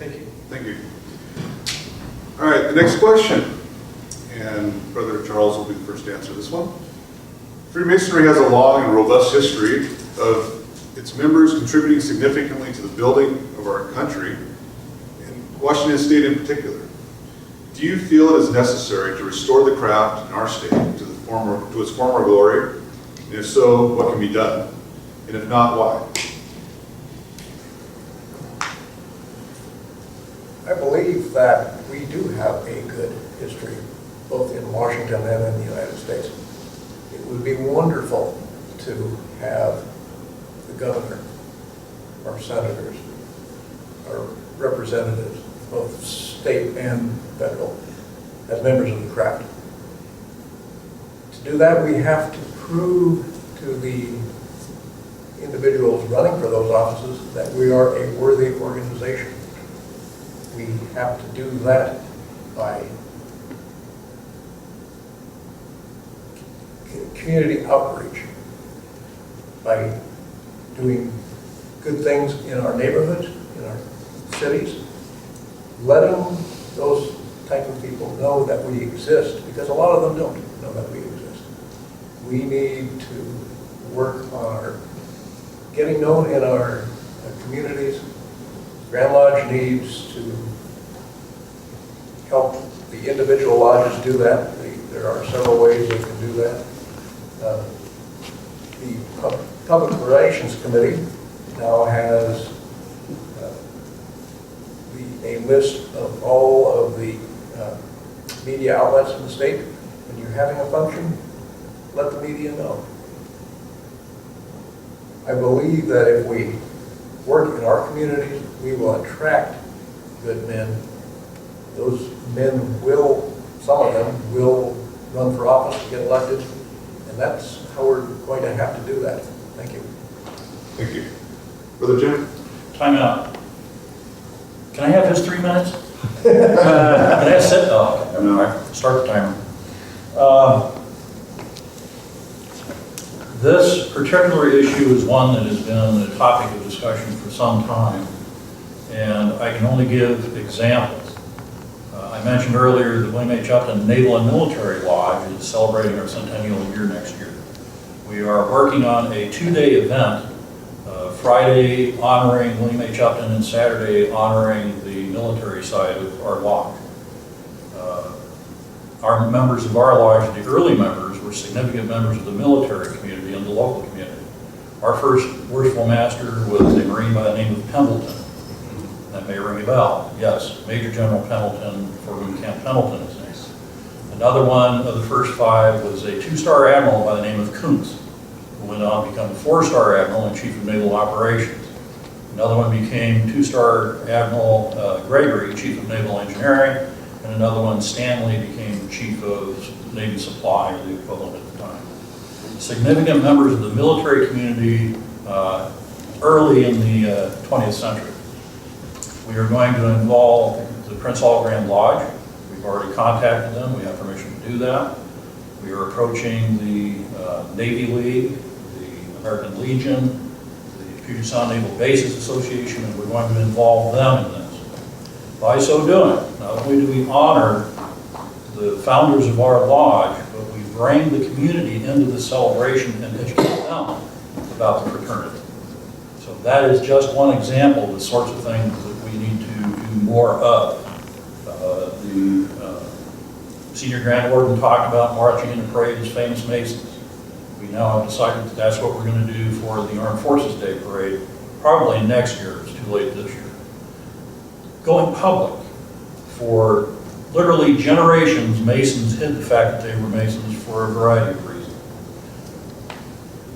Thank you. Thank you. All right, the next question, and Brother Charles will be the first to answer this one. Freemasonry has a long and robust history of its members contributing significantly to the building of our country, and Washington State in particular. Do you feel it is necessary to restore the craft in our state to its former glory? And if so, what can be done? And if not, why? I believe that we do have a good history, both in Washington and in the United States. It would be wonderful to have the governor, our senators, our representatives, both state and federal, as members of the craft. To do that, we have to prove to the individuals running for those offices that we are a worthy organization. We have to do that by community outreach, by doing good things in our neighborhoods, in our cities, letting those type of people know that we exist, because a lot of them don't know that we exist. We need to work on our getting known in our communities. Grand Lodge needs to help the individual lodges do that. There are several ways they can do that. The Public Relations Committee now has a list of all of the media outlets in the state. When you're having a function, let the media know. I believe that if we work in our communities, we will attract good men. Those men will, some of them, will run for office and get elected, and that's how we're going to have to do that. Thank you. Thank you. Brother Jim? Time out. Can I have his 3 minutes? Can I sit? Oh, okay. No. Start the timer. This particular issue is one that has been a topic of discussion for some time, and I can only give examples. I mentioned earlier the William H. Upton Naval and Military Lodge is celebrating our centennial year next year. We are working on a 2-day event, Friday honoring William H. Upton and Saturday honoring the military side of our lodge. Our members of our lodge, the early members, were significant members of the military community and the local community. Our first worshipful master was a Marine by the name of Pendleton. That may ring a bell. Yes, Major General Pendleton, for whom Camp Pendleton is named. Another one of the first 5 was a 2-star admiral by the name of Kuntz, who went on to become a 4-star admiral and chief of naval operations. Another one became 2-star Admiral Gregory, chief of naval engineering, and another one, Stanley, became chief of Navy supply, or the equivalent at the time. Significant members of the military community early in the 20th century. We are going to involve the Prince Hall Grand Lodge. We've already contacted them. We have permission to do that. We are approaching the Navy League, the American Legion, the Puget Sound Naval Bases Association, and we're going to involve them in this. By so doing, not only do we honor the founders of our lodge, but we bring the community into the celebration and educate them about the fraternity. So that is just one example of the sorts of things that we need to do more of. The Senior Grand Warden talked about marching in the parade as famous Masons. We now have decided that that's what we're going to do for the Armed Forces Day Parade, probably next year. It's too late this year. Going public. For literally generations, Masons hid the fact that they were Masons for a variety of reasons.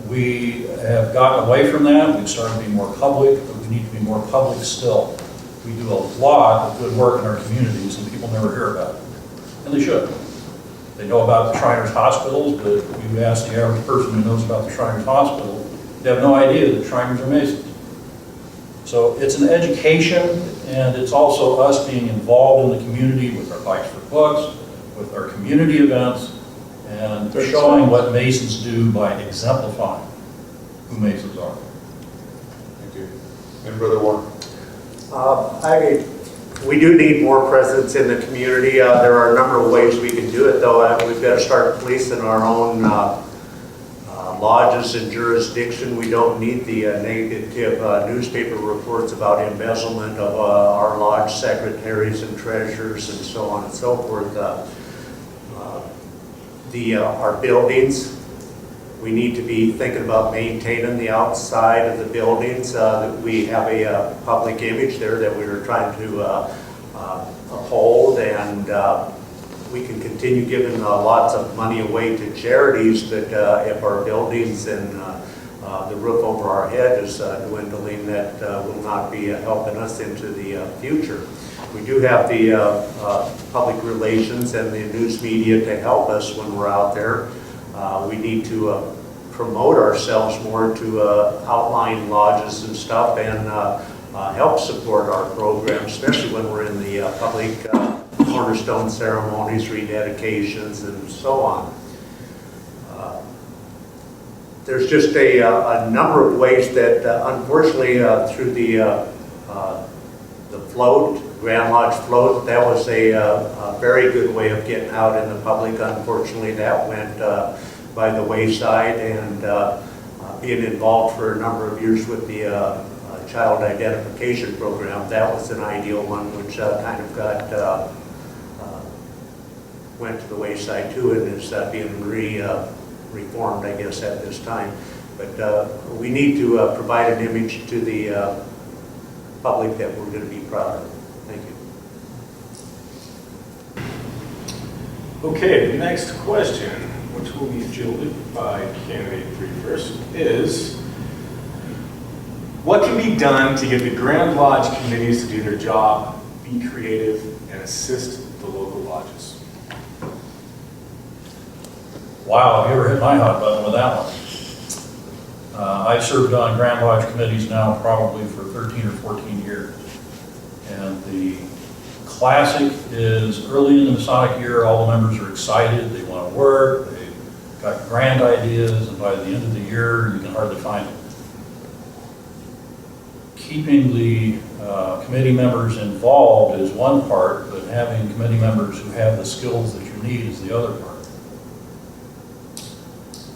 We have gotten away from that. We've started to be more public, but we need to be more public still. We do a lot of good work in our communities, and people never hear about it. And they should. They know about the Shriners Hospitals, but if you ask the average person who knows about the Shriners Hospital, they have no idea that Shriners are Masons. So it's an education, and it's also us being involved in the community with our Bikes for Books, with our community events, and showing what Masons do by exemplifying who Masons are. Thank you. And Brother Warren? I We do need more presence in the community. There are a number of ways we can do it, though. We've got to start policing our own lodges and jurisdiction. We don't need the negative newspaper reports about embezzlement of our lodge secretaries and treasurers and so on and so forth. Our buildings, we need to be thinking about maintaining the outside of the buildings. That we have a public image there that we are trying to uphold, and we can continue giving lots of money away to charities, but if our buildings and the roof over our head is dwindling, that will not be helping us into the future. We do have the public relations and the news media to help us when we're out there. We need to promote ourselves more, to outline lodges and stuff, and help support our program, especially when we're in the public cornerstone ceremonies, rededications, and so on. There's just a number of ways that, unfortunately, through the float, Grand Lodge float, that was a very good way of getting out in the public. Unfortunately, that went by the wayside, and being involved for a number of years with the child identification program, that was an ideal one, which kind of got went to the wayside too, and is being reformed, I guess, at this time. But we need to provide an image to the public that we're going to be proud of. Thank you. Okay, the next question, which will be fielded by candidate 3 first, is what can be done to get the Grand Lodge committees to do their job, be creative, and assist the local lodges? Wow, have you ever hit my hot button with that one? I've served on Grand Lodge committees now probably for 13 or 14 years. And the classic is early in the Masonic year, all the members are excited, they want to work, they've got grand ideas, and by the end of the year, you can hardly find them. Keeping the committee members involved is one part, but having committee members who have the skills that you need is the other part.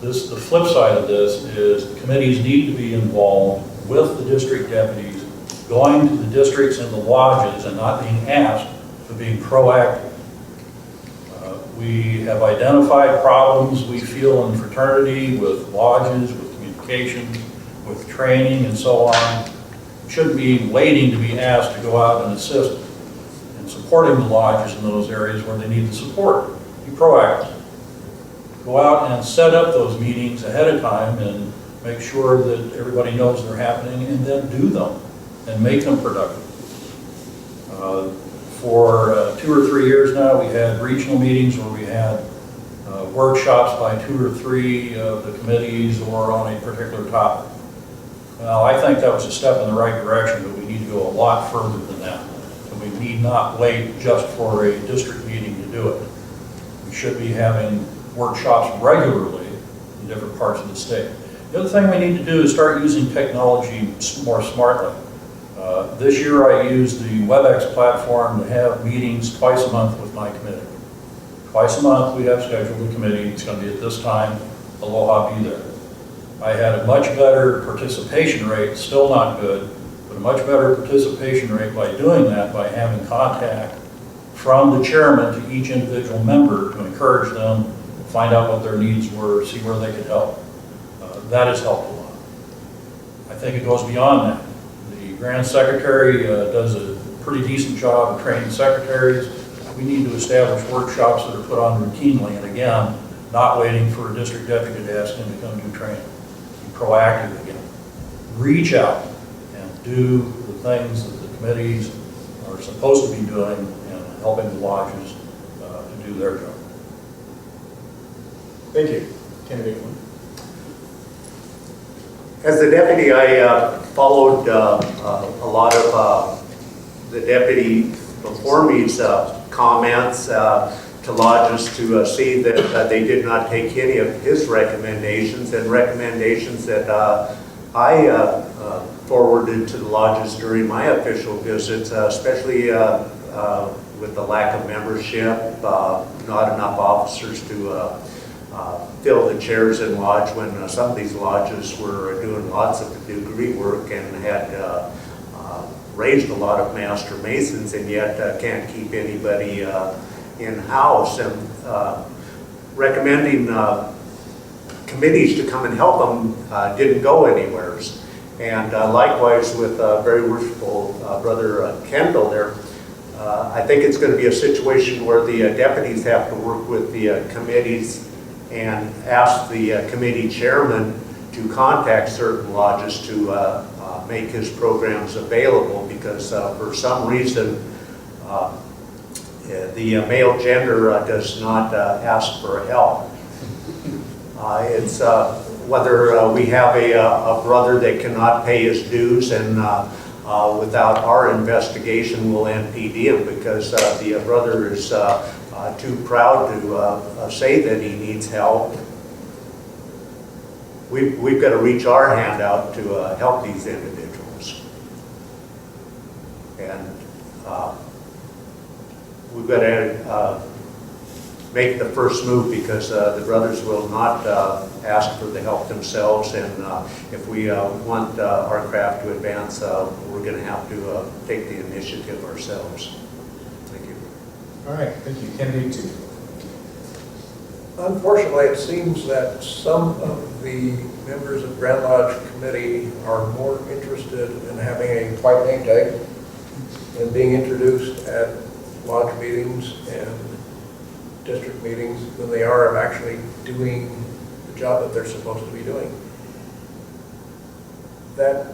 The flip side of this is the committees need to be involved with the district deputies, going to the districts and the lodges and not being asked, but being proactive. We have identified problems we feel in fraternity with lodges, with communications, with training and so on. We shouldn't be waiting to be asked to go out and assist in supporting the lodges in those areas where they need the support. Be proactive. Go out and set up those meetings ahead of time and make sure that everybody knows they're happening, and then do them and make them productive. For 2 or 3 years now, we had regional meetings where we had workshops by 2 or 3 of the committees or on a particular topic. Well, I think that was a step in the right direction, but we need to go a lot further than that. And we need not wait just for a district meeting to do it. We should be having workshops regularly in different parts of the state. The other thing we need to do is start using technology more smartly. This year I used the WebEx platform to have meetings twice a month with my committee. Twice a month we have scheduled a committee. It's going to be at this time. Aloha, be there. I had a much better participation rate, still not good, but a much better participation rate by doing that, by having contact from the chairman to each individual member to encourage them, find out what their needs were, see where they could help. That has helped a lot. I think it goes beyond that. The Grand Secretary does a pretty decent job of training secretaries. We need to establish workshops that are put on routinely, and again, not waiting for a district deputy to ask him to come do training. Be proactive again. Reach out and do the things that the committees are supposed to be doing and helping the lodges to do their job. Thank you. Candidate 1. As a deputy, I followed a lot of the deputy before me's comments to lodges to see that they did not take any of his recommendations, and recommendations that I forwarded to the lodges during my official visits, especially with the lack of membership, not enough officers to fill the chairs in lodge when some of these lodges were doing lots of degree work and had raised a lot of master masons, and yet can't keep anybody in-house. And recommending committees to come and help them didn't go anywhere. And likewise with very worshipful Brother Kendall there, I think it's going to be a situation where the deputies have to work with the committees and ask the committee chairman to contact certain lodges to make his programs available, because for some reason the male gender does not ask for help. It's whether we have a brother that cannot pay his dues, and without our investigation we'll NPD him because the brother is too proud to say that he needs help. We've got to reach our hand out to help these individuals. And we've got to make the first move, because the brothers will not ask for the help themselves, and if we want our craft to advance, we're going to have to take the initiative ourselves. Thank you. All right, thank you. Candidate 2. Unfortunately, it seems that some of the members of Grand Lodge Committee are more interested in having a white name tag and being introduced at lodge meetings and district meetings than they are of actually doing the job that they're supposed to be doing. That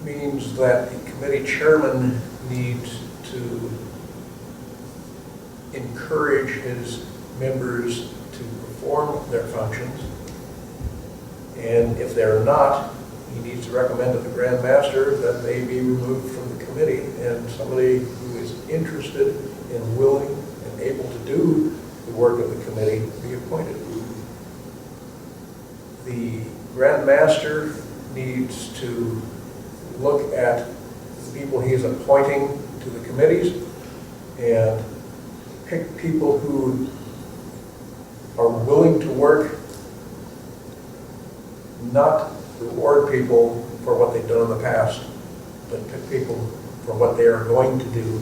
means that the committee chairman needs to encourage his members to perform their functions, and if they're not, he needs to recommend to the Grand Master that they be removed from the committee, and somebody who is interested and willing and able to do the work of the committee be appointed. The Grand Master needs to look at the people he is appointing to the committees and pick people who are willing to work, not reward people for what they've done in the past, but pick people for what they are going to do